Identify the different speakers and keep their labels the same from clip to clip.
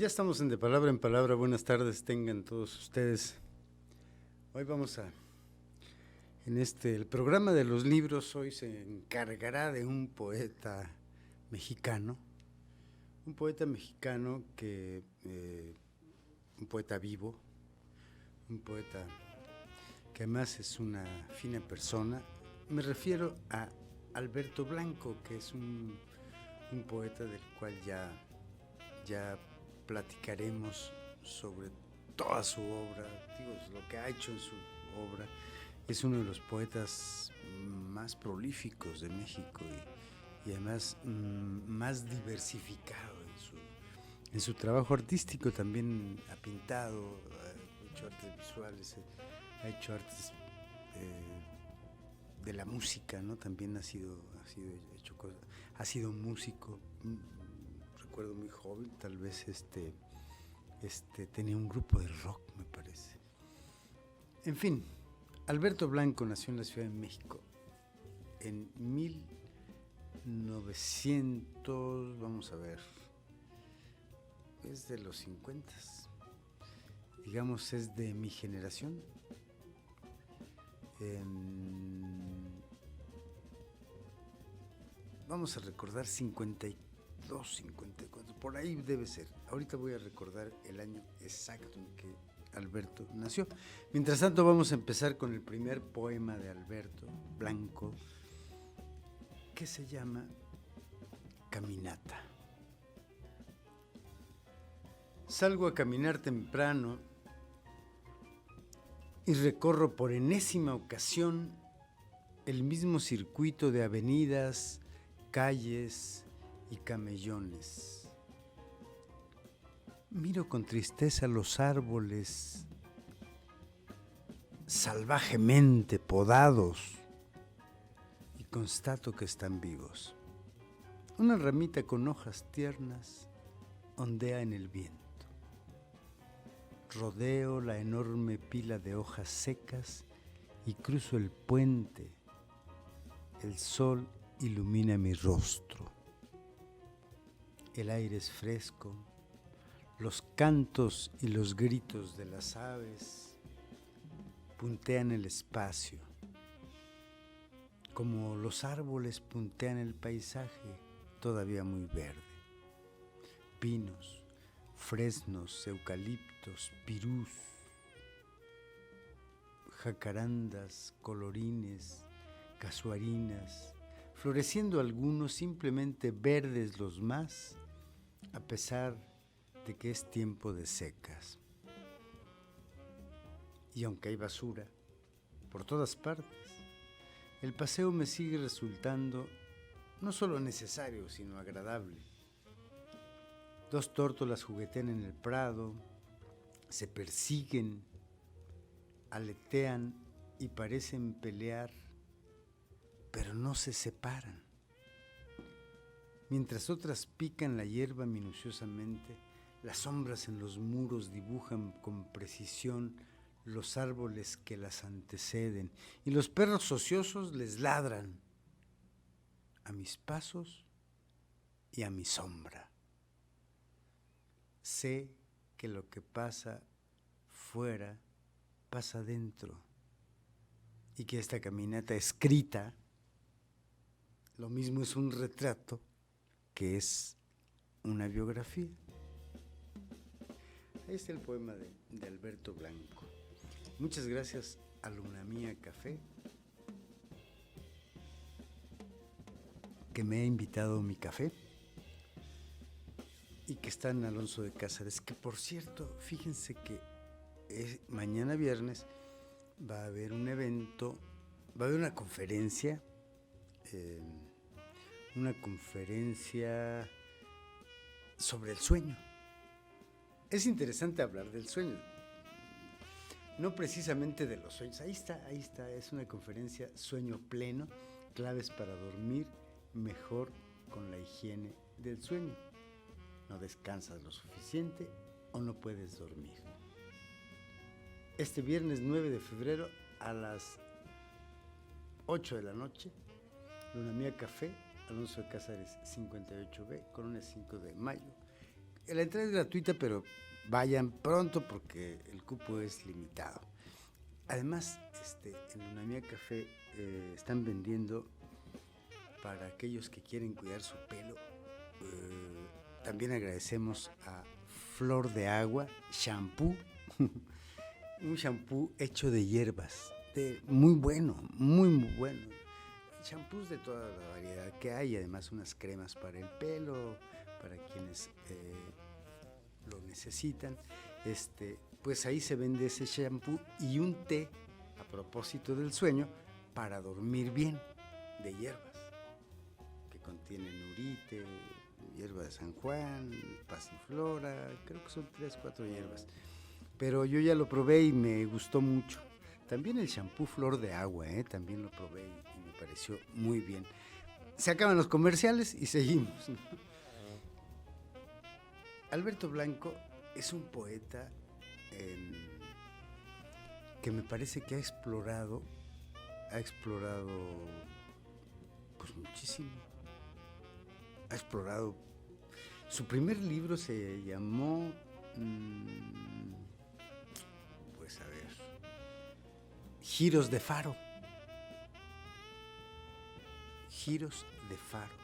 Speaker 1: Ya estamos en De Palabra en Palabra. Buenas tardes tengan todos ustedes. Hoy el programa de los libros, hoy se encargará de un poeta mexicano. Un poeta mexicano un poeta vivo, un poeta que además es una fina persona. Me refiero a Alberto Blanco, que es un poeta del cual ya platicaremos sobre toda su obra, lo que ha hecho en su obra. Es uno de los poetas más prolíficos de México y además más diversificado en su trabajo artístico. También ha pintado, ha hecho artes visuales, ha hecho artes de la música, ¿no? También ha sido hecho cosas, ha sido músico. Recuerdo muy joven, tal vez tenía un grupo de rock, me parece. En fin, Alberto Blanco nació en la Ciudad de México en 1900, vamos a ver, es de los 50, digamos, es de mi generación. Vamos a recordar 52, 54, por ahí debe ser. Ahorita voy a recordar el año exacto en que Alberto nació. Mientras tanto, vamos a empezar con el primer poema de Alberto Blanco, que se llama Caminata. Salgo a caminar temprano y recorro por enésima ocasión el mismo circuito de avenidas, calles y camellones. Miro con tristeza los árboles salvajemente podados y constato que están vivos. Una ramita con hojas tiernas ondea en el viento. Rodeo la enorme pila de hojas secas y cruzo el puente. El sol ilumina mi rostro. El aire es fresco. Los cantos y los gritos de las aves puntean el espacio, como los árboles puntean el paisaje todavía muy verde. Pinos, fresnos, eucaliptos, pirús, jacarandas, colorines, casuarinas, floreciendo algunos, simplemente verdes los más, a pesar de que es tiempo de secas. Y aunque hay basura por todas partes, el paseo me sigue resultando no solo necesario, sino agradable. Dos tórtolas juguetean en el prado, se persiguen, aletean y parecen pelear, pero no se separan. Mientras otras pican la hierba minuciosamente, las sombras en los muros dibujan con precisión los árboles que las anteceden y los perros ociosos les ladran a mis pasos y a mi sombra. Sé que lo que pasa fuera pasa dentro y que esta caminata escrita lo mismo es un retrato que es una biografía. Ahí está el poema de Alberto Blanco. Muchas gracias a Luna Mía Café, que me ha invitado mi café y que está en Alonso de Cázares, que por cierto, fíjense que mañana viernes va a haber un evento, va a haber una conferencia sobre el sueño. Es interesante hablar del sueño, no precisamente de los sueños. Ahí está, es una conferencia Sueño Pleno, claves para dormir mejor con la higiene del sueño. No descansas lo suficiente o no puedes dormir. Este viernes 9 de febrero a las 8 de la noche, Luna Mía Café, Alonso de Cázares 58B, Colonia 5 de Mayo. La entrada es gratuita, pero vayan pronto porque el cupo es limitado. Además, en Lunamía Café están vendiendo para aquellos que quieren cuidar su pelo. También agradecemos a Flor de Agua, shampoo, un shampoo hecho de hierbas, muy bueno, muy bueno. Shampoos de toda la variedad que hay, además unas cremas para el pelo, para quienes lo necesitan. Pues ahí se vende ese shampoo y un té, a propósito del sueño, para dormir bien, de hierbas, que contienen urite, hierba de San Juan, pasiflora, creo que son 3, 4 hierbas. Pero yo ya lo probé y me gustó mucho. También el shampoo Flor de Agua, también lo probé y me pareció muy bien. Se acaban los comerciales y seguimos, ¿no? Alberto Blanco es un poeta que me parece que ha explorado pues muchísimo. Ha explorado. Su primer libro se llamó, pues a ver, Giros de Faro. Giros de Faro.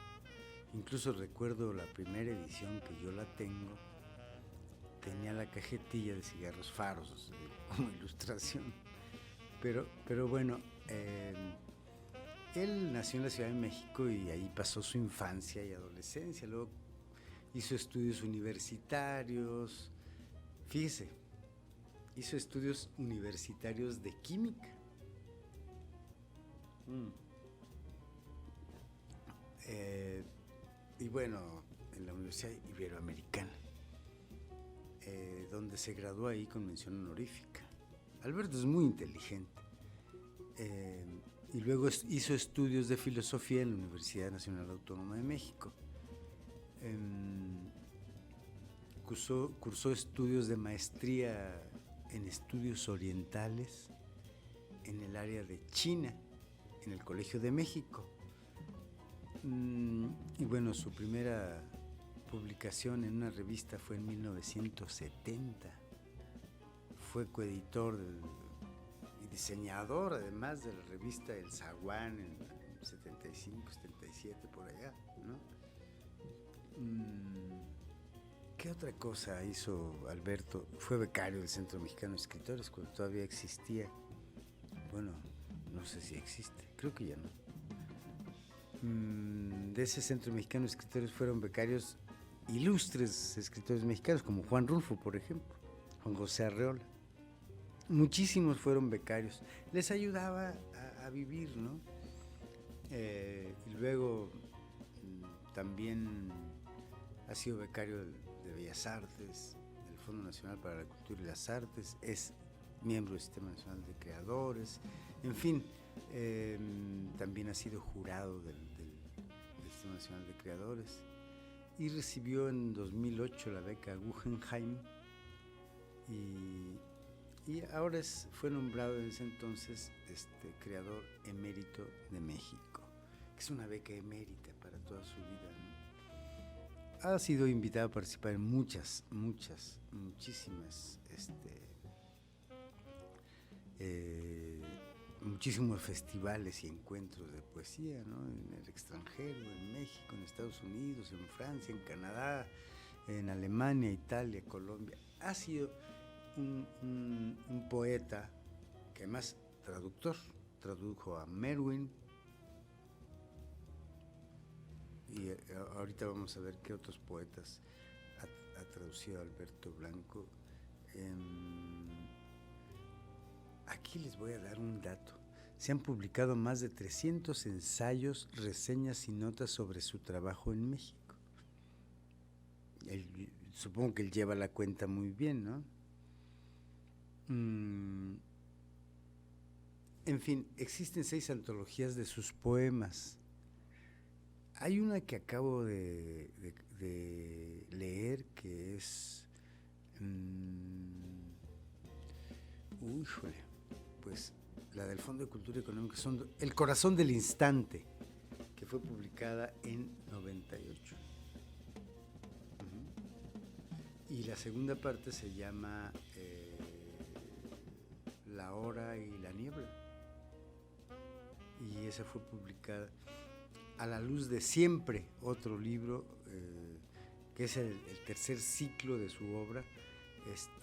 Speaker 1: Incluso recuerdo la primera edición que yo la tengo, tenía la cajetilla de cigarros faros como ilustración. Pero bueno, él nació en la Ciudad de México y ahí pasó su infancia y adolescencia. Luego hizo estudios universitarios. Fíjese, hizo estudios universitarios de química. Y bueno, en la Universidad Iberoamericana, donde se graduó ahí con mención honorífica. Alberto es muy inteligente. Y luego hizo estudios de filosofía en la Universidad Nacional Autónoma de México. Cursó estudios de maestría en estudios orientales en el área de China, en el Colegio de México. Y bueno, su primera publicación en una revista fue en 1970. Fue coeditor y diseñador, además, de la revista El Zaguán en 75, 77, por allá, ¿no? ¿Qué otra cosa hizo Alberto? Fue becario del Centro Mexicano de Escritores cuando todavía existía. Bueno, no sé si existe, creo que ya no. De ese Centro Mexicano de Escritores fueron becarios ilustres escritores mexicanos, como Juan Rulfo, por ejemplo, Juan José Arreola. Muchísimos fueron becarios. Les ayudaba a vivir, ¿no? Y luego también ha sido becario de Bellas Artes, del Fondo Nacional para la Cultura y las Artes, es miembro del Sistema Nacional de Creadores, en fin, también ha sido jurado del Sistema Nacional de Creadores y recibió en 2008 la beca Guggenheim y ahora fue nombrado en ese entonces creador emérito de México, que es una beca emérita para toda su vida, ¿no? Ha sido invitado a participar en muchísimas muchísimos festivales y encuentros de poesía, ¿no? En el extranjero, en México, en Estados Unidos, en Francia, en Canadá, en Alemania, Italia, Colombia. Ha sido un poeta que además tradujo a Merwin, y ahorita vamos a ver qué otros poetas ha traducido Alberto Blanco. Aquí les voy a dar un dato. Se han publicado más de 300 ensayos, reseñas y notas sobre su trabajo en México. Supongo que él lleva la cuenta muy bien, ¿no? En fin, existen 6 antologías de sus poemas. Hay una que acabo de leer que es... pues la del Fondo de Cultura Económica, El Corazón del Instante, que fue publicada en 98. Y la segunda parte se llama La hora y la niebla. Y esa fue publicada A la luz de siempre, otro libro que es el tercer ciclo de su obra,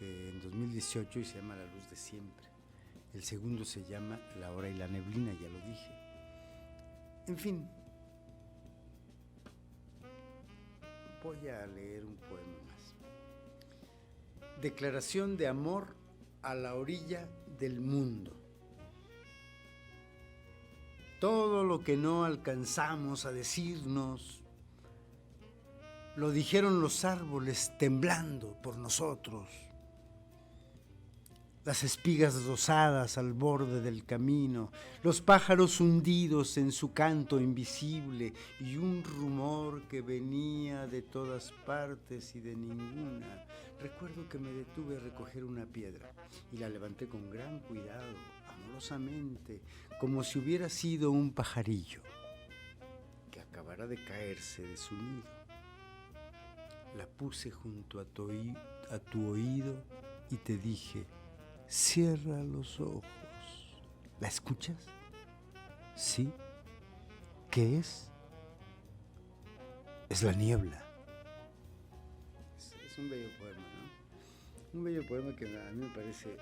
Speaker 1: en 2018, y se llama La luz de siempre. El segundo se llama La hora y la neblina, ya lo dije. En fin, voy a leer un poema más. Declaración de amor a la orilla del mundo. Todo lo que no alcanzamos a decirnos, lo dijeron los árboles temblando por nosotros. Las espigas rosadas al borde del camino, los pájaros hundidos en su canto invisible y un rumor que venía de todas partes y de ninguna. Recuerdo que me detuve a recoger una piedra y la levanté con gran cuidado, amorosamente, como si hubiera sido un pajarillo que acabara de caerse de su nido. La puse junto a tu oído y te dije: cierra los ojos. ¿La escuchas? ¿Sí? ¿Qué es? Es la niebla. Es un bello poema, ¿no? Un bello poema que a mí me parece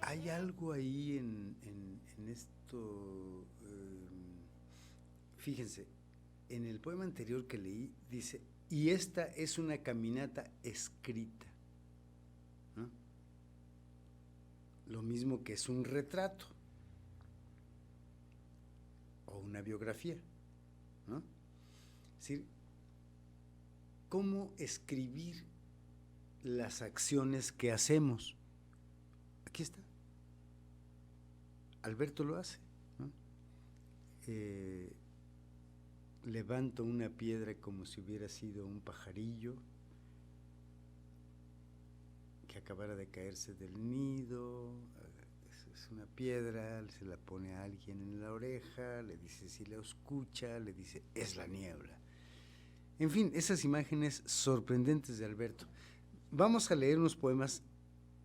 Speaker 1: hay algo ahí en esto. Fíjense, en el poema anterior que leí dice: y esta es una caminata escrita, ¿no? Lo mismo que es un retrato o una biografía, ¿no? Es decir, ¿cómo escribir las acciones que hacemos? Aquí está. Alberto lo hace, ¿no? Levanto una piedra como si hubiera sido un pajarillo que acabara de caerse del nido. Es una piedra, se la pone a alguien en la oreja, le dice si la escucha, le dice es la niebla. En fin, esas imágenes sorprendentes de Alberto. Vamos a leer unos poemas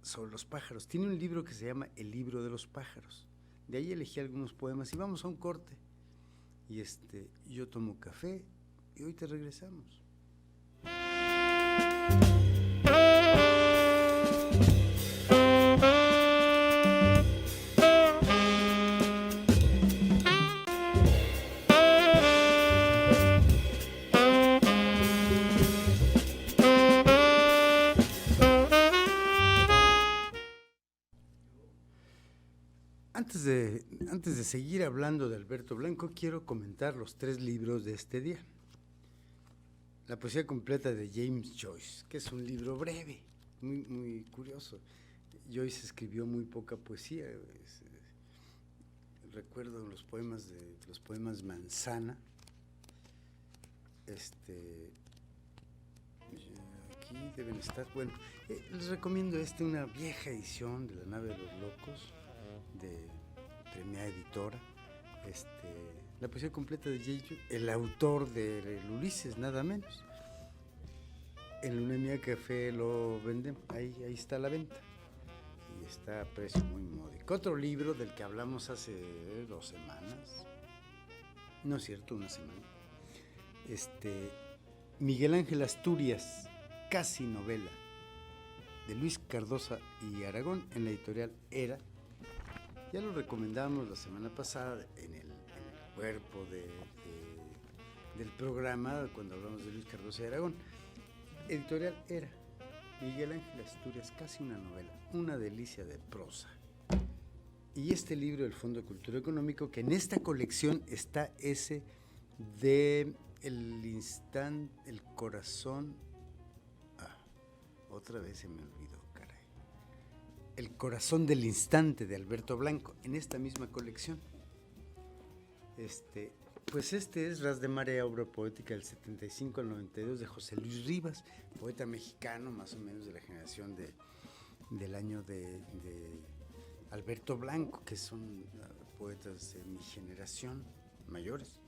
Speaker 1: sobre los pájaros. Tiene un libro que se llama El libro de los pájaros. De ahí elegí algunos poemas y vamos a un corte. Y yo tomo café y hoy te regresamos. Antes de seguir hablando de Alberto Blanco, quiero comentar los 3 libros de este día. La poesía completa de James Joyce, que es un libro breve, muy, muy curioso. Joyce escribió muy poca poesía. Recuerdo los poemas Manzana. Aquí deben estar. Bueno, les recomiendo una vieja edición de La nave de los locos, de Premia Editora. La poesía completa de James, el autor de Ulises, nada menos. En Lunemia Café lo venden, ahí está a la venta y está a precio muy módico. Otro libro del que hablamos hace 2 semanas, no es cierto, 1 semana, Miguel Ángel Asturias, casi novela, de Luis Cardosa y Aragón, en la editorial Era. Ya lo recomendamos la semana pasada en el cuerpo del programa, cuando hablamos de Luis Cardosa y Aragón. Editorial Era, Miguel Ángel Asturias, casi una novela, una delicia de prosa. Y este libro del Fondo de Cultura Económico, que en esta colección está ese de el corazón. Otra vez se me olvidó, caray. El corazón del instante, de Alberto Blanco, en esta misma colección. Pues es Ras de Marea, obra poética del 75 al 92 de José Luis Rivas, poeta mexicano, más o menos de la generación del año de Alberto Blanco, que son poetas de mi generación, mayores.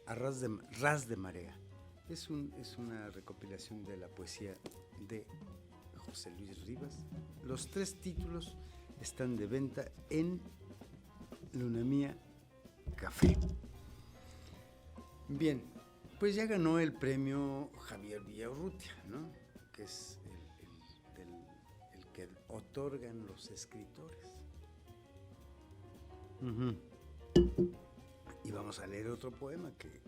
Speaker 1: a ras de marea. Es una recopilación de la poesía de José Luis Rivas. Los 3 títulos están de venta en Luna Mía Café. Bien, pues ya ganó el premio Javier Villaurrutia, ¿no? Que es el que otorgan los escritores. Uh-huh. Y vamos a leer otro poema que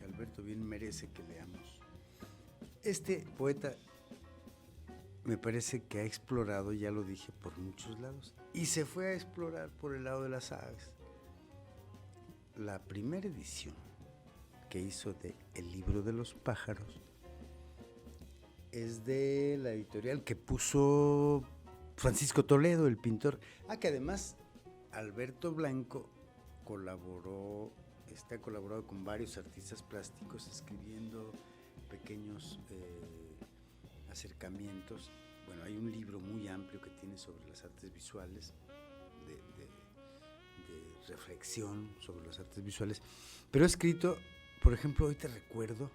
Speaker 1: Alberto bien merece que leamos. Este poeta me parece que ha explorado, ya lo dije, por muchos lados, y se fue a explorar por el lado de las aves. La primera edición que hizo de El libro de los pájaros es de la editorial que puso Francisco Toledo, el pintor. Que además Alberto Blanco ha colaborado con varios artistas plásticos escribiendo pequeños acercamientos. Bueno, hay un libro muy amplio que tiene sobre las artes visuales, de reflexión sobre las artes visuales, pero ha escrito, por ejemplo, hoy te recuerdo,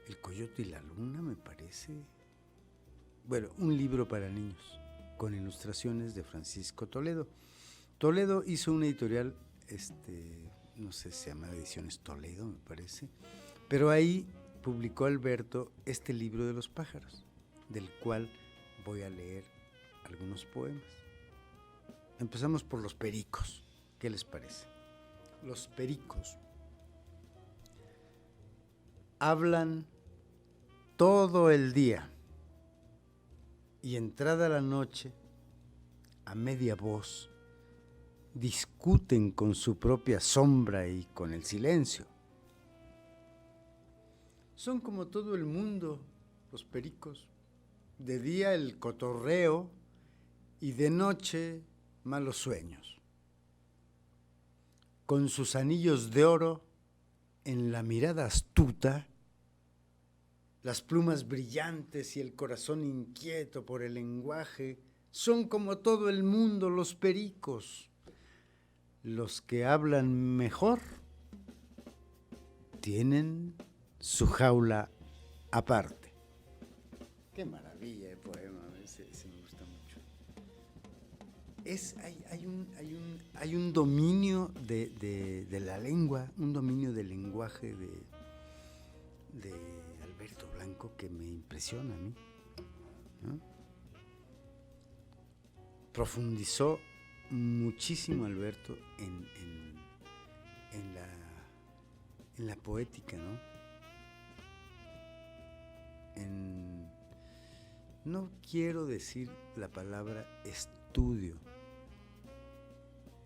Speaker 1: El Coyote y la Luna, me parece. Bueno, un libro para niños, con ilustraciones de Francisco Toledo. Toledo hizo una editorial, no sé si se llama Ediciones Toledo, me parece, pero ahí publicó Alberto este libro de los pájaros, del cual voy a leer algunos poemas. Empezamos por los pericos. ¿Qué les parece? Los pericos hablan todo el día y entrada la noche, a media voz, discuten con su propia sombra y con el silencio. Son como todo el mundo, los pericos, de día el cotorreo y de noche malos sueños. Con sus anillos de oro en la mirada astuta, las plumas brillantes y el corazón inquieto por el lenguaje, son como todo el mundo los pericos. Los que hablan mejor tienen su jaula aparte. Qué maravilla de poema, ese me gusta mucho. Hay un dominio de la lengua, un dominio del lenguaje de Alberto Blanco que me impresiona a mí, ¿no? Profundizó muchísimo Alberto en la poética, ¿no? No quiero decir la palabra estudio,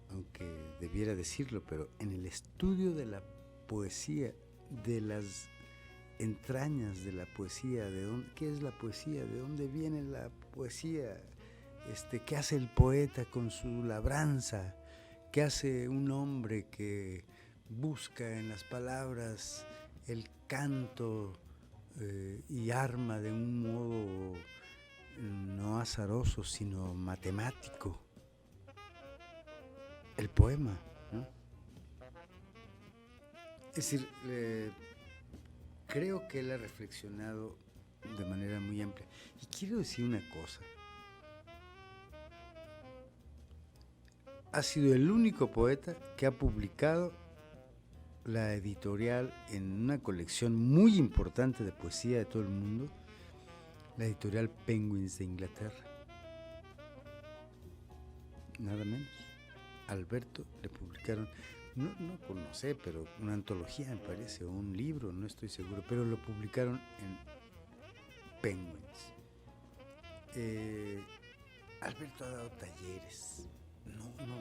Speaker 1: aunque debiera decirlo, pero en el estudio de la poesía, de las entrañas de la poesía, ¿qué es la poesía? ¿De dónde viene la poesía? ¿Qué hace el poeta con su labranza? ¿Qué hace un hombre que busca en las palabras el canto y arma de un modo no azaroso, sino matemático el poema, ¿no? Es decir, creo que él ha reflexionado de manera muy amplia. Y quiero decir una cosa. Ha sido el único poeta que ha publicado la editorial en una colección muy importante de poesía de todo el mundo, la editorial Penguins de Inglaterra. Nada menos. Alberto le publicaron, no sé, pero una antología me parece, o un libro, no estoy seguro, pero lo publicaron en Penguins. Alberto ha dado talleres. No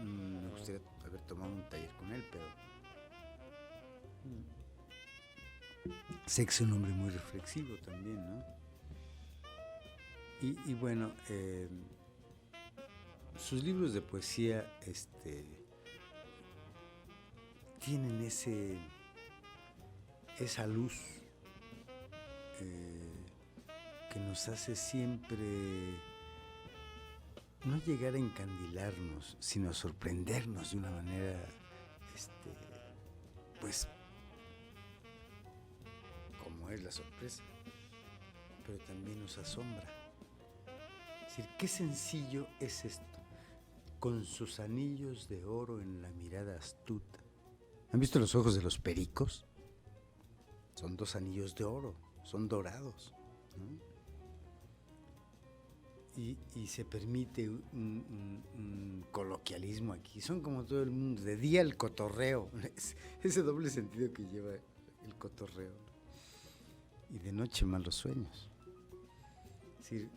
Speaker 1: me gustaría haber tomado un taller con él, pero sé que es un hombre muy reflexivo también, ¿no? Y bueno, sus libros de poesía tienen esa luz que nos hace siempre no llegar a encandilarnos, sino a sorprendernos de una manera pues, como es la sorpresa, pero también nos asombra. Es decir, qué sencillo es esto, con sus anillos de oro en la mirada astuta. ¿Han visto los ojos de los pericos? Son 2 anillos de oro, son dorados, ¿no? Y se permite un coloquialismo aquí. Son como todo el mundo, de día el cotorreo, ese doble sentido que lleva el cotorreo, y de noche malos sueños. Es decir,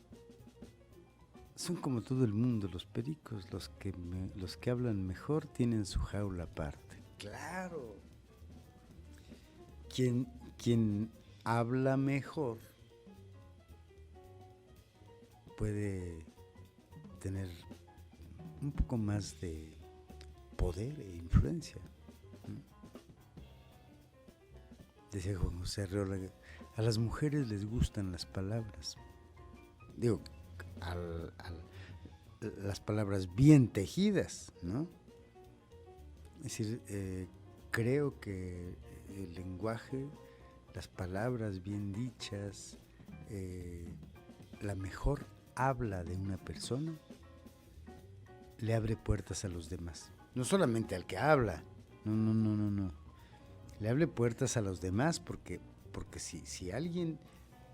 Speaker 1: son como todo el mundo, los pericos, los que hablan mejor tienen su jaula aparte. Claro. Quien habla mejor puede tener un poco más de poder e influencia. Decía Juan José Arreola, a las mujeres les gustan las palabras. Digo, las palabras bien tejidas, ¿no? Es decir, creo que el lenguaje, las palabras bien dichas, la mejor habla de una persona le abre puertas a los demás. No solamente al que habla, no. Le abre puertas a los demás porque si alguien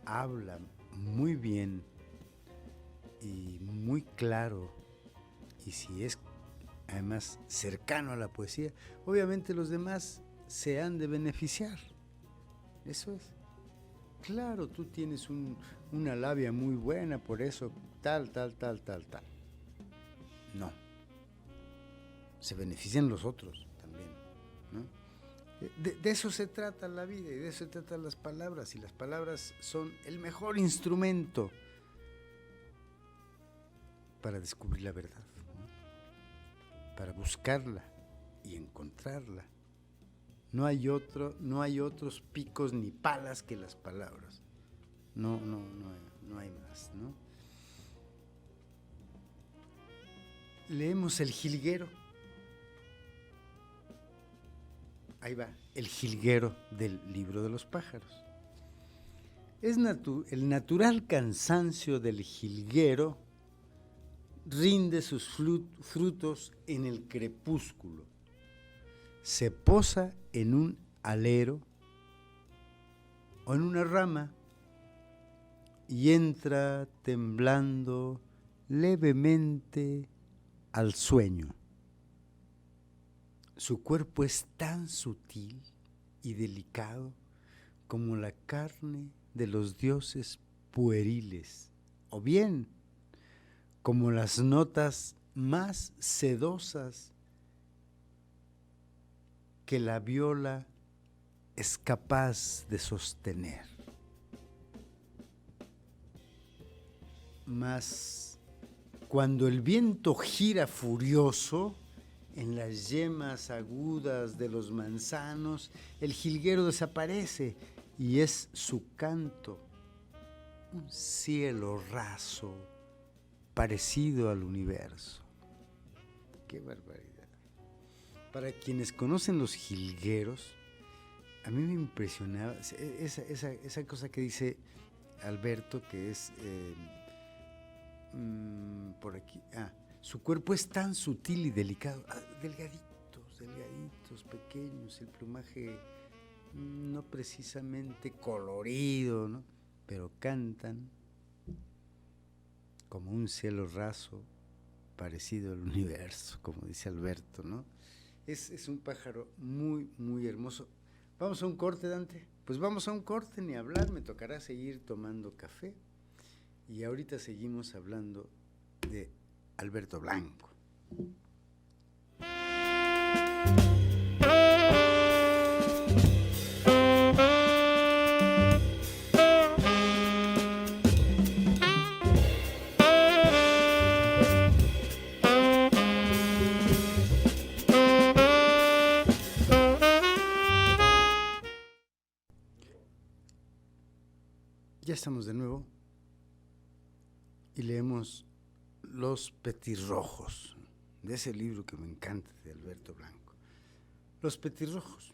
Speaker 1: habla muy bien y muy claro, y si es además cercano a la poesía, obviamente los demás se han de beneficiar. Eso es. Claro, tú tienes una labia muy buena, por eso tal. No. Se benefician los otros también, ¿no? De eso se trata la vida y de eso se tratan las palabras, y las palabras son el mejor instrumento para descubrir la verdad, ¿no? Para buscarla y encontrarla. No hay otros picos ni palas que las palabras. No hay más, ¿no? Leemos El Jilguero. Ahí va, El Jilguero del Libro de los Pájaros. El natural cansancio del jilguero rinde sus frutos en el crepúsculo. Se posa en un alero o en una rama y entra temblando levemente al sueño. Su cuerpo es tan sutil y delicado como la carne de los dioses pueriles, o bien como las notas más sedosas que la viola es capaz de sostener. Mas cuando el viento gira furioso en las yemas agudas de los manzanos, el jilguero desaparece y es su canto un cielo raso parecido al universo. ¡Qué barbaridad! Para quienes conocen los jilgueros, a mí me impresionaba esa cosa que dice Alberto, que es por aquí. Su cuerpo es tan sutil y delicado, delgaditos, pequeños, el plumaje no precisamente colorido, ¿no? Pero cantan como un cielo raso parecido al universo, como dice Alberto, ¿no? Es un pájaro muy, muy hermoso. ¿Vamos a un corte, Dante? Pues vamos a un corte, ni hablar, me tocará seguir tomando café. Y ahorita seguimos hablando de Alberto Blanco. Ya estamos de nuevo y leemos Los Petirrojos, de ese libro que me encanta de Alberto Blanco. Los petirrojos.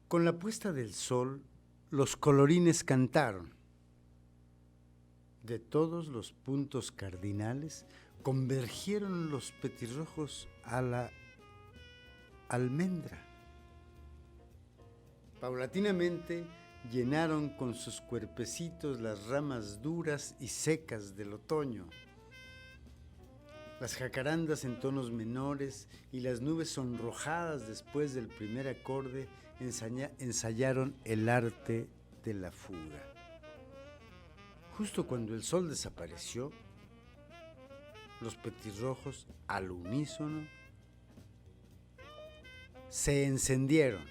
Speaker 1: Con la puesta del sol, los colorines cantaron. De todos los puntos cardinales, convergieron los petirrojos a la almendra. Paulatinamente llenaron con sus cuerpecitos las ramas duras y secas del otoño. Las jacarandas en tonos menores y las nubes sonrojadas después del primer acorde ensayaron el arte de la fuga. Justo cuando el sol desapareció, los petirrojos, al unísono, se encendieron.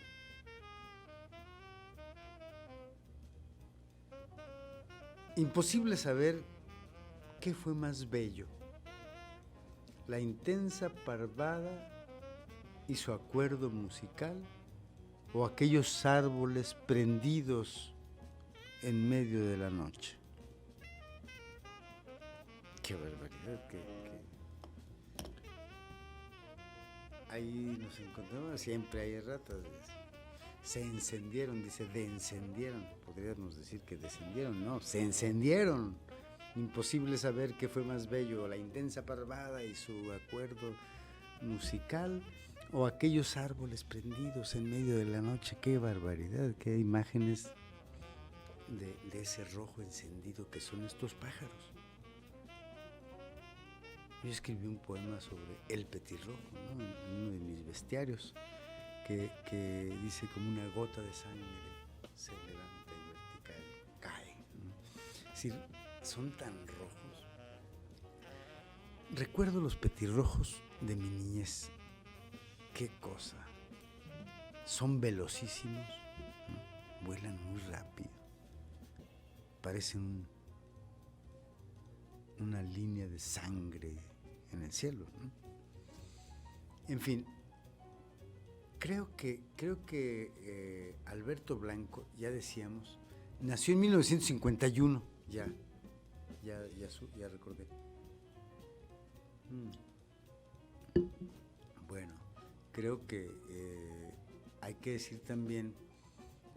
Speaker 1: Imposible saber qué fue más bello, la intensa parvada y su acuerdo musical, o aquellos árboles prendidos en medio de la noche. Qué barbaridad, ahí nos encontramos, siempre hay ratas. Se encendieron, dice, encendieron. Podríamos decir que descendieron, no, se encendieron. Imposible saber qué fue más bello, la intensa parvada y su acuerdo musical, o aquellos árboles prendidos en medio de la noche. Qué barbaridad, qué imágenes de ese rojo encendido que son estos pájaros. Yo escribí un poema sobre el petirrojo, ¿no? En uno de mis bestiarios, que dice: como una gota de sangre se levanta y vertical cae, ¿no? Es decir, son tan rojos. Recuerdo los petirrojos de mi niñez. Qué cosa. Son velocísimos, ¿no? Vuelan muy rápido. Parecen una línea de sangre en el cielo, ¿no? En fin, creo que Alberto Blanco, ya decíamos, nació en 1951, ya recordé. Bueno, creo que hay que decir también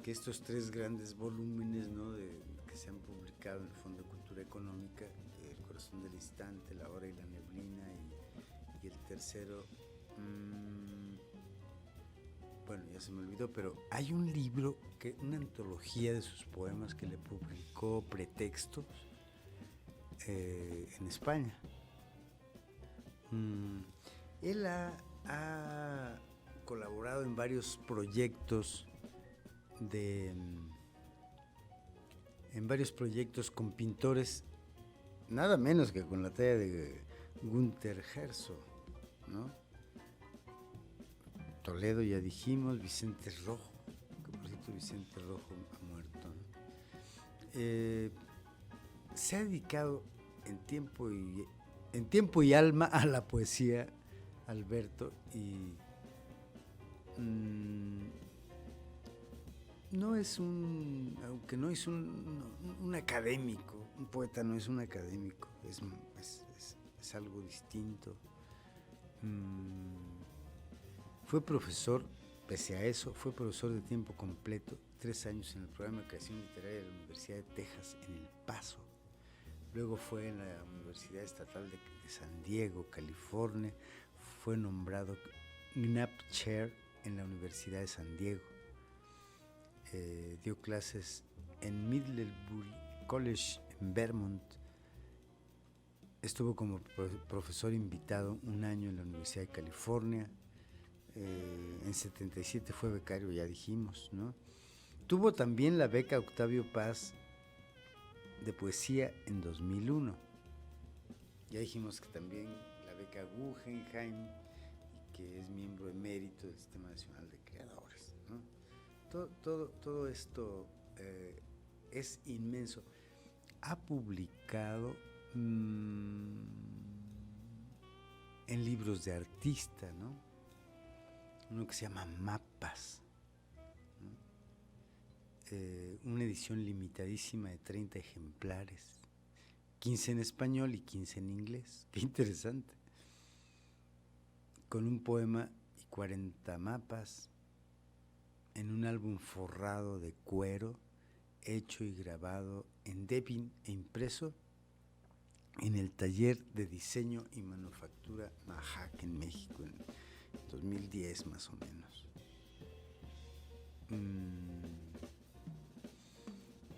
Speaker 1: que estos tres grandes volúmenes, ¿no?, que se han publicado en el Fondo de Cultura Económica, El corazón del instante, La hora y la neblina, y el tercero, bueno, ya se me olvidó, pero hay un libro, una antología de sus poemas que le publicó Pretextos en España. Él ha colaborado en varios proyectos con pintores, nada menos que con la talla de Günter Herzog, ¿no? Toledo, ya dijimos, Vicente Rojo, que por cierto Vicente Rojo ha muerto, ¿no? Se ha dedicado en tiempo y alma a la poesía, Alberto, y no es aunque no es un académico, un poeta no es un académico, es algo distinto. Fue profesor, pese a eso, fue profesor de tiempo completo, 3 años en el programa de creación literaria de la Universidad de Texas, en El Paso. Luego fue en la Universidad Estatal de San Diego, California. Fue nombrado Knapp Chair en la Universidad de San Diego. Dio clases en Middlebury College en Vermont. Estuvo como profesor invitado 1 año en la Universidad de California. En 77 fue becario, ya dijimos, ¿no? Tuvo también la beca Octavio Paz de poesía en 2001. Ya dijimos que también la beca Guggenheim, y que es miembro emérito del Sistema Nacional de Creadores, ¿no? Todo esto es inmenso. Ha publicado en libros de artista, ¿no? Uno que se llama Mapas, ¿no? Una edición limitadísima de 30 ejemplares, 15 en español y 15 en inglés. Qué interesante. Con un poema y 40 mapas en un álbum forrado de cuero, hecho y grabado en Debian e impreso en el taller de diseño y manufactura Majac en México en 2010 más o menos.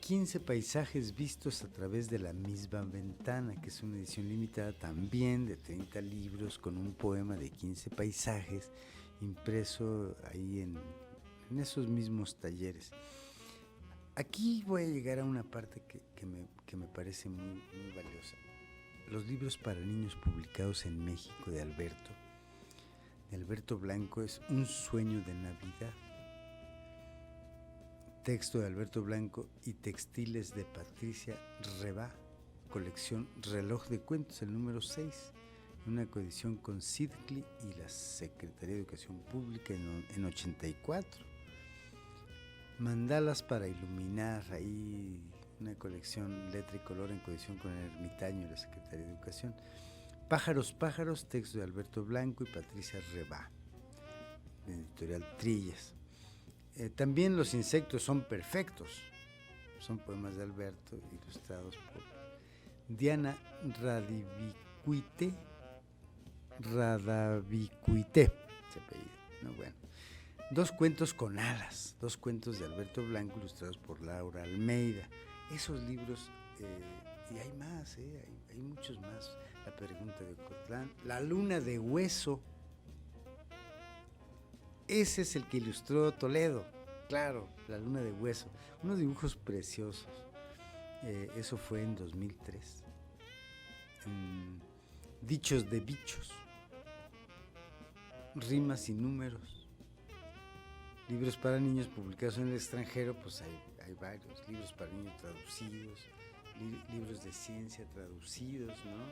Speaker 1: 15 paisajes vistos a través de la misma ventana, que es una edición limitada también de 30 libros con un poema de 15 paisajes impreso ahí en esos mismos talleres. Aquí voy a llegar a una parte que me parece muy, muy valiosa. Los libros para niños publicados en México de Alberto Blanco es Un sueño de Navidad. Texto de Alberto Blanco y textiles de Patricia Rebá, colección Reloj de Cuentos, el número 6, una coedición con Sidcli y la Secretaría de Educación Pública en 84. Mandalas para iluminar, ahí una colección Letra y Color en coedición con el Ermitaño y la Secretaría de Educación. Pájaros, pájaros, texto de Alberto Blanco y Patricia Rebá, de editorial Trillas. También Los insectos son perfectos, son poemas de Alberto ilustrados por Diana Radavicuite, se apellida, ¿no? Bueno, Dos cuentos con alas, dos cuentos de Alberto Blanco ilustrados por Laura Almeida. Esos libros, y hay más, hay muchos más. La pregunta de Ocotlán, La luna de hueso. Ese es el que ilustró Toledo, claro, La luna de hueso. Unos dibujos preciosos. Eso fue en 2003. Dichos de bichos. Rimas y números. Libros para niños publicados en el extranjero, pues hay varios. Libros para niños traducidos, libros de ciencia traducidos, ¿no?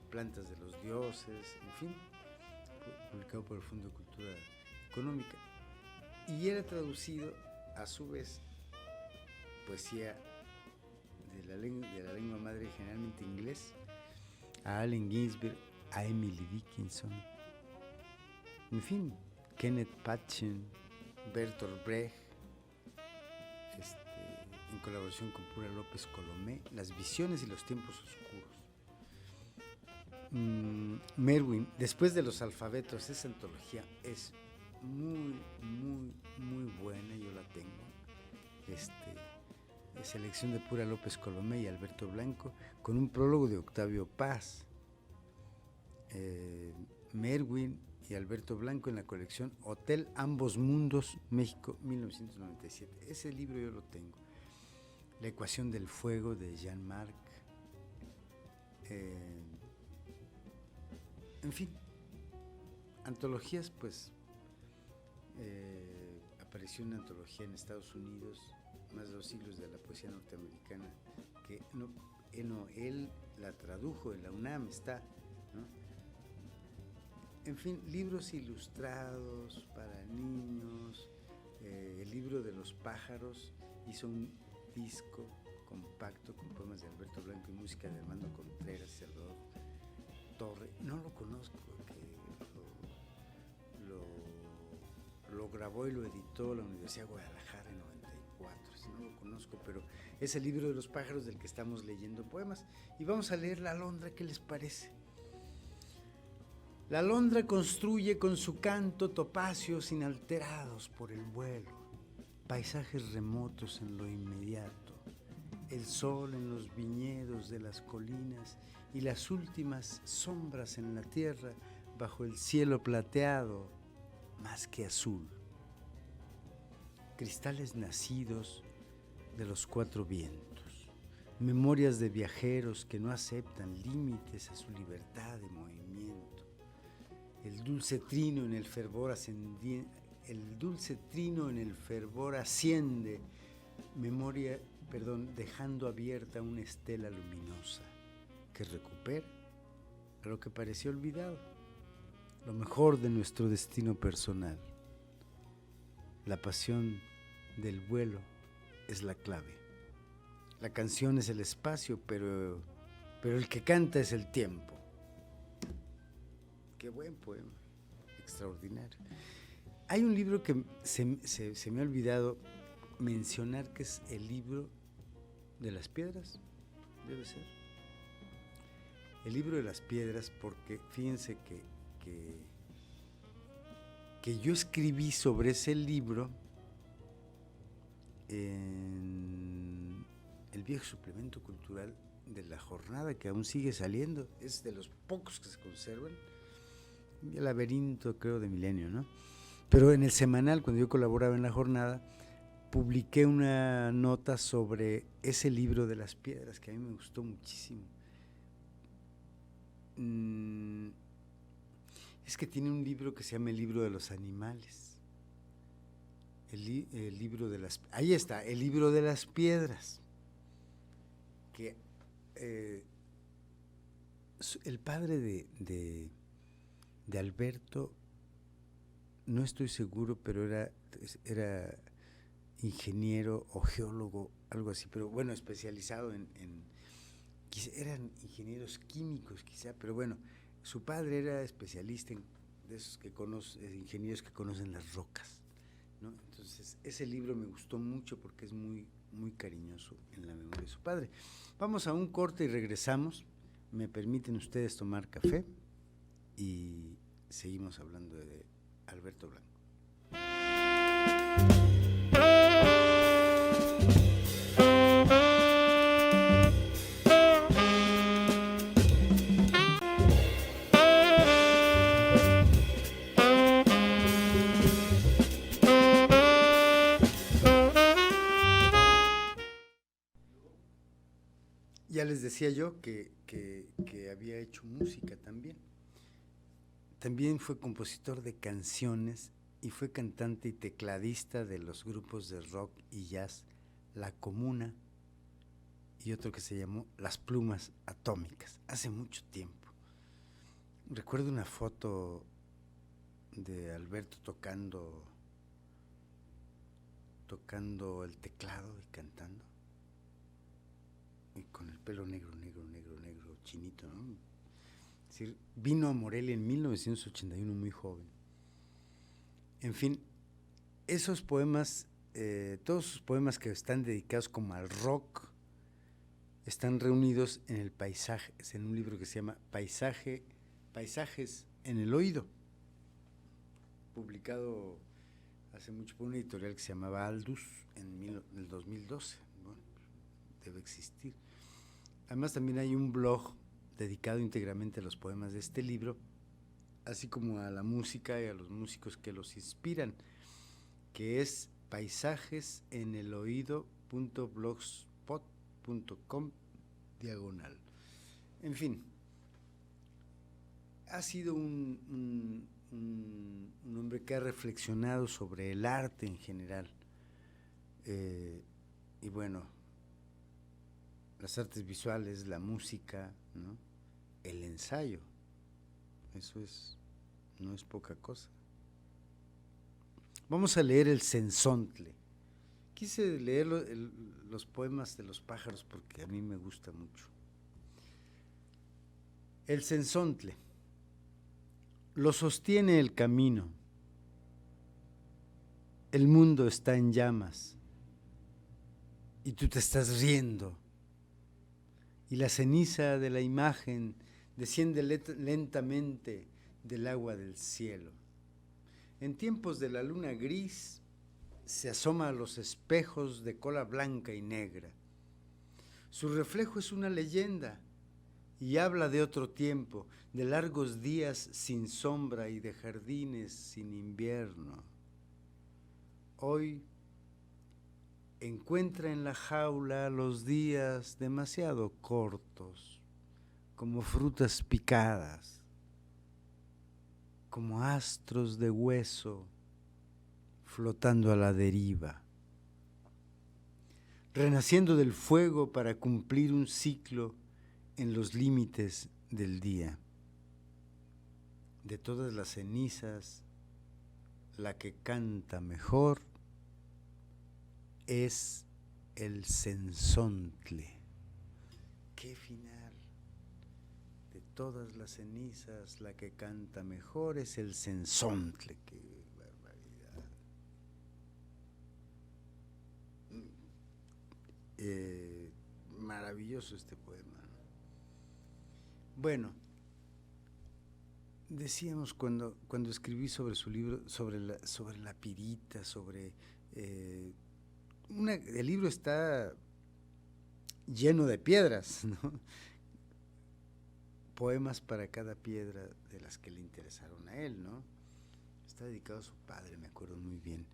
Speaker 1: Plantas de los dioses, en fin, publicado por el Fondo de Cultura Económica. Y era traducido, a su vez, poesía de la lengua madre, generalmente inglés, a Allen Ginsberg, a Emily Dickinson, en fin, Kenneth Patchen, Bertolt Brecht, en colaboración con Pura López Colomé, Las visiones y los tiempos oscuros. Merwin, Después de los alfabetos, esa antología es muy, muy, muy buena, yo la tengo. Selección de Pura López Colomé y Alberto Blanco, con un prólogo de Octavio Paz. Merwin y Alberto Blanco en la colección Hotel Ambos Mundos, México, 1997. Ese libro yo lo tengo. La ecuación del fuego de Jean-Marc. En fin, antologías, pues apareció una antología en Estados Unidos, Más de 2 siglos de la poesía norteamericana, que él la tradujo en la UNAM, está, ¿no? En fin, libros ilustrados para niños. El libro de los pájaros, hizo un disco compacto con poemas de Alberto Blanco y música de Armando Contreras, Salvador Torre. No lo conozco, lo grabó y lo editó la Universidad de Guadalajara en 94, no lo conozco, pero es el libro de los pájaros del que estamos leyendo poemas. Y vamos a leer La Alondra, ¿qué les parece? La alondra construye con su canto topacios inalterados por el vuelo, paisajes remotos en lo inmediato, el sol en los viñedos de las colinas y las últimas sombras en la tierra bajo el cielo plateado más que azul. Cristales nacidos de los 4 vientos, memorias de viajeros que no aceptan límites a su libertad de movimiento. El dulce trino en el fervor asciende, dejando abierta una estela luminosa que recupera a lo que parecía olvidado, lo mejor de nuestro destino personal. La pasión del vuelo es la clave. La canción es el espacio, pero el que canta es el tiempo. Qué buen poema. extraordinario. Hay un libro que se me ha olvidado mencionar, que es el libro de las piedras, debe ser. El libro de las piedras, porque fíjense que yo escribí sobre ese libro en el viejo suplemento cultural de La Jornada, que aún sigue saliendo, es de los pocos que se conservan, el laberinto, creo, de Milenio, ¿no? Pero en el semanal, cuando yo colaboraba en La Jornada, publiqué una nota sobre ese libro de las piedras, que a mí me gustó muchísimo. Es que tiene un libro que se llama El libro de los animales. El libro de las... Ahí está, el libro de las piedras. Que el padre de Alberto, no estoy seguro, pero era ingeniero o geólogo, algo así, pero bueno, especializado eran ingenieros químicos quizá, pero bueno, su padre era especialista de esos ingenieros que conocen las rocas, ¿no? Entonces, ese libro me gustó mucho porque es muy, muy cariñoso en la memoria de su padre. Vamos a un corte y regresamos. Me permiten ustedes tomar café y seguimos hablando de Alberto Blanco. Ya les decía yo que había hecho música también. También fue compositor de canciones y fue cantante y tecladista de los grupos de rock y jazz La Comuna y otro que se llamó Las Plumas Atómicas, hace mucho tiempo. Recuerdo una foto de Alberto tocando el teclado y cantando, y con el pelo negro, chinito, ¿no? Es decir, vino a Morelia en 1981, muy joven. En fin, esos poemas, todos sus poemas que están dedicados como al rock, están reunidos en El Paisaje, es en un libro que se llama Paisajes en el Oído, publicado hace mucho por una editorial que se llamaba Aldus en el 2012. Bueno, debe existir. Además, también hay un blog dedicado íntegramente a los poemas de este libro, así como a la música y a los músicos que los inspiran, que es paisajeseneloído.blogspot.com/. En fin, ha sido un hombre que ha reflexionado sobre el arte en general, y bueno, las artes visuales, la música, ¿no? El ensayo, eso no es poca cosa. Vamos a leer el Cenzontle. Quise leer los poemas de los pájaros porque a mí me gusta mucho. El Cenzontle. Lo sostiene el camino. El mundo está en llamas y tú te estás riendo. Y la ceniza de la imagen desciende lentamente del agua del cielo. En tiempos de la luna gris se asoma a los espejos de cola blanca y negra. Su reflejo es una leyenda y habla de otro tiempo, de largos días sin sombra y de jardines sin invierno. Hoy encuentra en la jaula los días demasiado cortos, como frutas picadas, como astros de hueso flotando a la deriva, renaciendo del fuego para cumplir un ciclo en los límites del día. De todas las cenizas, la que canta mejor es el Cenzontle. Qué final de todas las cenizas, la que canta mejor es el cenzontle. ¡Qué barbaridad! Maravilloso este poema, ¿no? Bueno, decíamos cuando escribí sobre su libro, sobre la pirita, el libro está lleno de piedras, ¿no? Poemas para cada piedra de las que le interesaron a él, ¿no? Está dedicado a su padre, me acuerdo muy bien.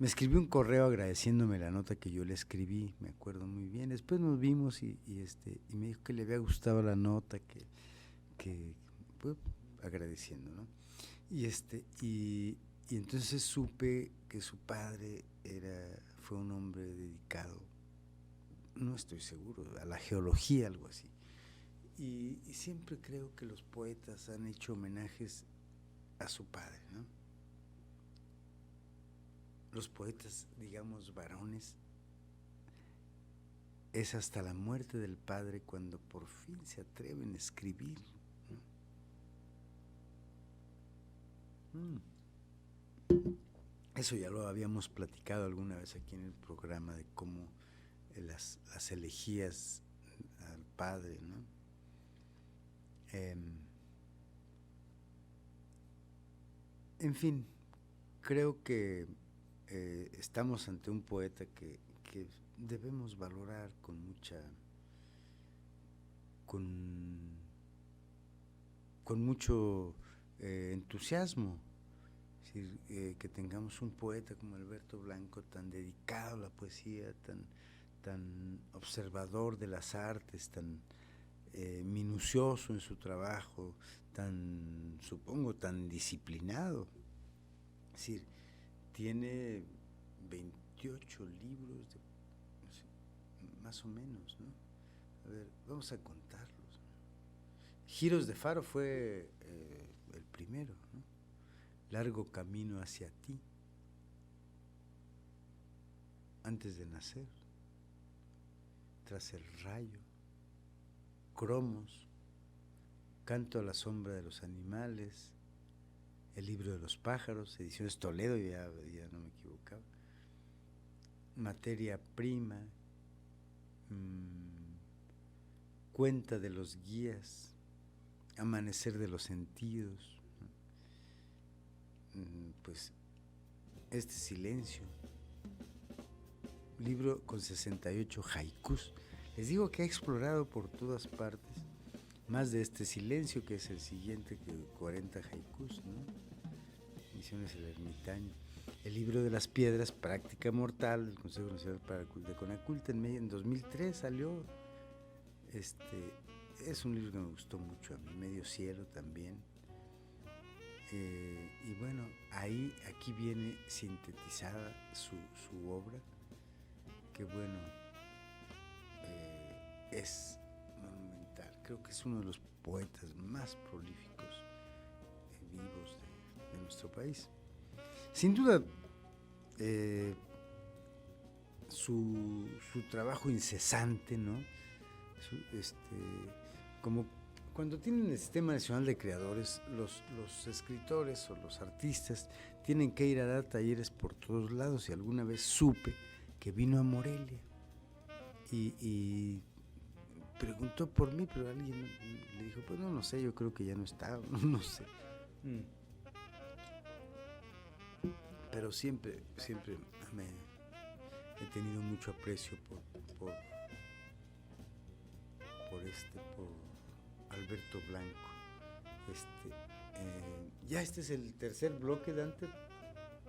Speaker 1: Me escribió un correo agradeciéndome la nota que yo le escribí, me acuerdo muy bien. Después nos vimos y me dijo que le había gustado la nota, que pues, agradeciendo, ¿no? Y entonces supe que su padre fue un hombre dedicado, no estoy seguro, a la geología, algo así. Y siempre creo que los poetas han hecho homenajes a su padre, ¿no? Los poetas, digamos, varones, es hasta la muerte del padre cuando por fin se atreven a escribir, ¿no? Eso ya lo habíamos platicado alguna vez aquí en el programa, de cómo las elegías al padre, ¿no? En fin, creo que estamos ante un poeta que debemos valorar con mucho entusiasmo. Es decir, que tengamos un poeta como Alberto Blanco, tan dedicado a la poesía, tan observador de las artes, tan minucioso en su trabajo, supongo, tan disciplinado. Es decir, tiene 28 libros, no sé, más o menos, ¿no? A ver, vamos a contarlos, ¿no? Giros de Faro fue el primero, ¿no? Largo camino hacia ti, antes de nacer, tras el rayo, cromos, canto a la sombra de los animales, el libro de los pájaros, ediciones Toledo, ya no me equivocaba, materia prima, cuenta de los guías, amanecer de los sentidos, pues este silencio, libro con 68 haikus. Les digo que ha explorado por todas partes, más de este silencio, que es el siguiente, que 40 haikus, ¿no? Misiones El Ermitaño. El libro de las piedras, práctica mortal, del Consejo Nacional de Conaculta, en 2003 salió. Es un libro que me gustó mucho a mí, Medio Cielo también. Y bueno, aquí viene sintetizada su obra, que bueno, es monumental. Creo que es uno de los poetas más prolíficos vivos de nuestro país. Sin duda, su trabajo incesante, ¿no? Como cuando tienen el Sistema Nacional de Creadores, los escritores o los artistas tienen que ir a dar talleres por todos lados, y alguna vez supe que vino a Morelia y preguntó por mí, pero alguien le dijo, pues no sé, yo creo que ya no está, no sé. Pero siempre he tenido mucho aprecio por Alberto Blanco. Ya este es el tercer bloque, Dante,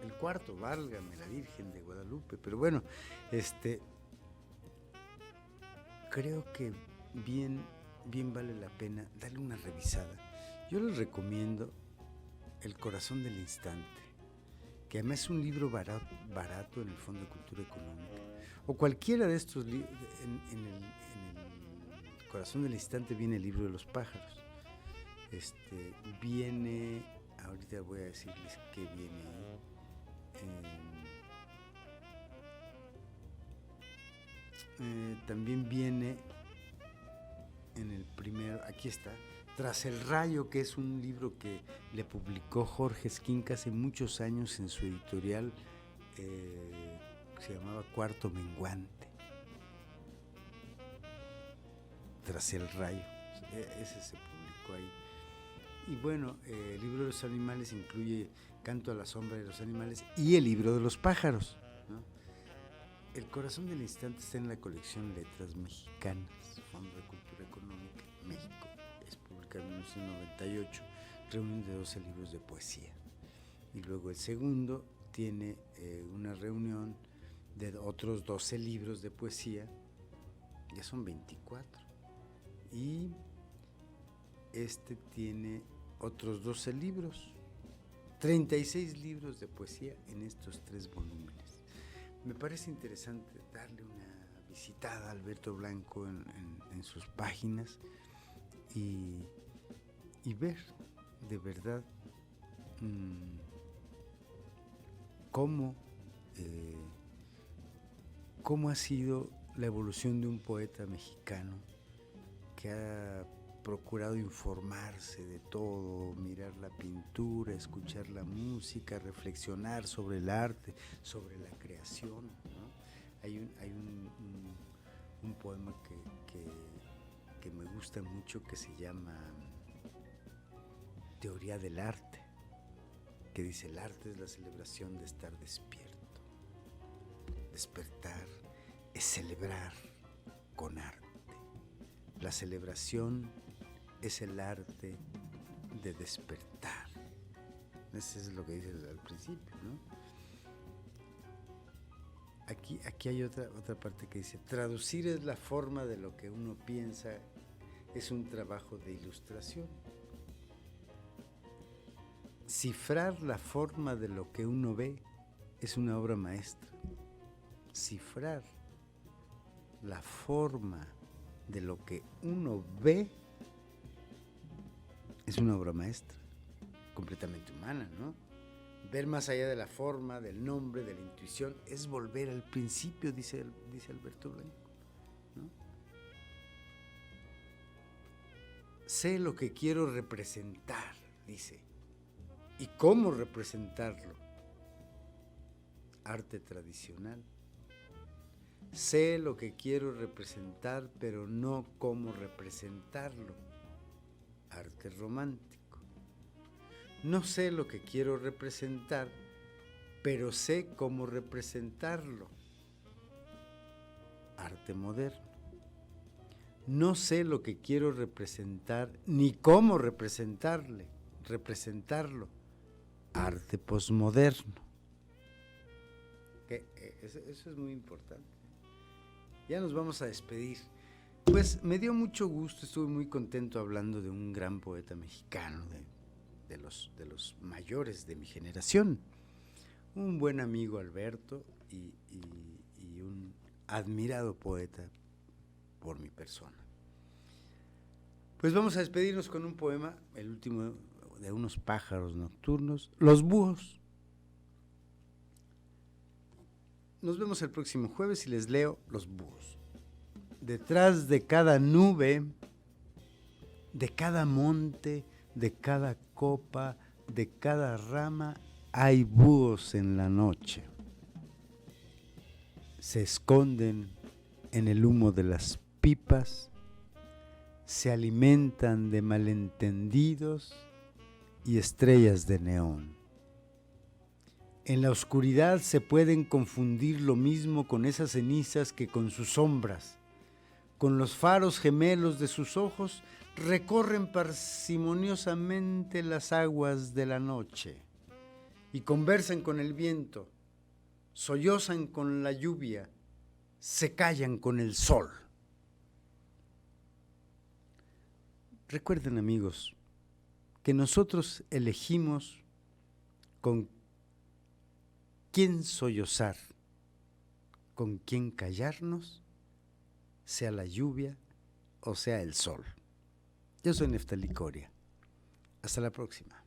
Speaker 1: el cuarto, válgame la Virgen de Guadalupe, pero bueno, creo que bien vale la pena darle una revisada. Yo les recomiendo El Corazón del Instante, que además es un libro barato en el Fondo de Cultura Económica, o cualquiera de estos libros. En el Corazón del Instante viene el libro de los pájaros, viene, ahorita voy a decirles qué viene ahí. También viene en el primero, aquí está. Tras el rayo, que es un libro que le publicó Jorge Esquinca hace muchos años en su editorial, se llamaba Cuarto Menguante. Tras el rayo, ese se publicó ahí. Y bueno, el libro de los animales incluye Canto a la sombra de los animales y el libro de los pájaros, ¿no? El corazón del instante está en la colección Letras Mexicanas, Fondo de Cultura Económica, México. Es publicado en 1998, reunión de 12 libros de poesía. Y luego el segundo tiene una reunión de otros 12 libros de poesía, ya son 24. Y este tiene otros 12 libros, 36 libros de poesía en estos 3 volúmenes. Me parece interesante darle una visitada a Alberto Blanco en sus páginas y ver de verdad cómo ha sido la evolución de un poeta mexicano que ha procurado informarse de todo, mirar la pintura, escuchar la música, reflexionar sobre el arte, sobre la creación, ¿no? Hay un poema que me gusta mucho que se llama Teoría del Arte, que dice: el arte es la celebración de estar despierto. Despertar es celebrar con arte. La celebración es el arte de despertar. Eso es lo que dice al principio, ¿no? Aquí hay otra parte que dice: traducir es la forma de lo que uno piensa, es un trabajo de ilustración. Cifrar la forma de lo que uno ve es una obra maestra. Cifrar la forma de lo que uno ve es una obra maestra, completamente humana, ¿no? Ver más allá de la forma, del nombre, de la intuición, es volver al principio, dice Alberto Blanco, ¿no? Sé lo que quiero representar, dice, y cómo representarlo. Arte tradicional. Sé lo que quiero representar, pero no cómo representarlo. Arte romántico. No sé lo que quiero representar, pero sé cómo representarlo. Arte moderno. No sé lo que quiero representar, ni cómo representarlo. Arte posmoderno. Eso es muy importante. Ya nos vamos a despedir. Pues me dio mucho gusto, estuve muy contento hablando de un gran poeta mexicano, de los mayores de mi generación. Un buen amigo, Alberto, y un admirado poeta por mi persona. Pues vamos a despedirnos con un poema, el último de unos pájaros nocturnos, Los Búhos. Nos vemos el próximo jueves y les leo Los Búhos. Detrás de cada nube, de cada monte, de cada copa, de cada rama, hay búhos en la noche. Se esconden en el humo de las pipas, se alimentan de malentendidos y estrellas de neón. En la oscuridad se pueden confundir lo mismo con esas cenizas que con sus sombras. Con los faros gemelos de sus ojos recorren parsimoniosamente las aguas de la noche y conversan con el viento, sollozan con la lluvia, se callan con el sol. Recuerden, amigos, que nosotros elegimos con quién sollozar, con quién callarnos, sea la lluvia o sea el sol. Yo soy Neftalí Coria. Hasta la próxima.